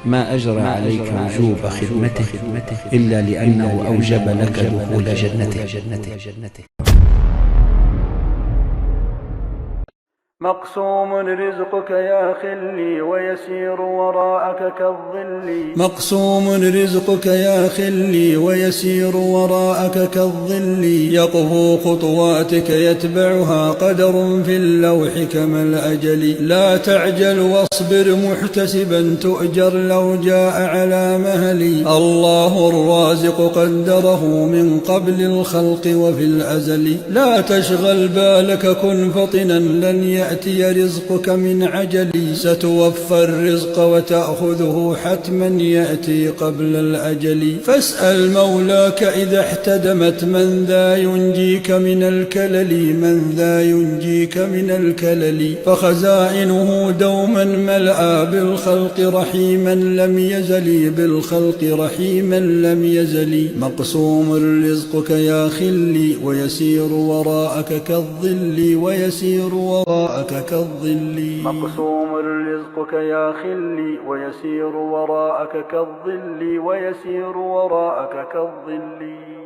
ما أجرى عليك وجوب خدمته إلا لأنه أوجب لك دخول جنته. مقسوم رزقك يا خلي ويسير وراءك كالظل. مقسوم رزقك يا خلي ويسير وراءك كالظل. يقفو خطواتك يتبعها قدر في اللوح كما الأجل. لا تعجل واصبر محتسبا تؤجر لو جاء على مهلي. الله الرازق قدره من قبل الخلق وفي الأزل. لا تشغل بالك كن فطنا لن يأتي رزقك من عجل. ستوفى الرزق وتأخذه حتما يأتي قبل الأجل. فاسأل مولاك إذا احتدمت من ذا ينجيك من الكلل. من ذا ينجيك من الكلل. فخزائنه دوما ملأى بالخلق رحيما لم يزل. بالخلق رحيما لم يزل. مقسوم رزقك يا خلي ويسير وراءك كالظل. ويسير وراءك كالظل. مقسوم رزقك يا خلي ويسير وراءك كالظل. ويسير وراءك كالظل.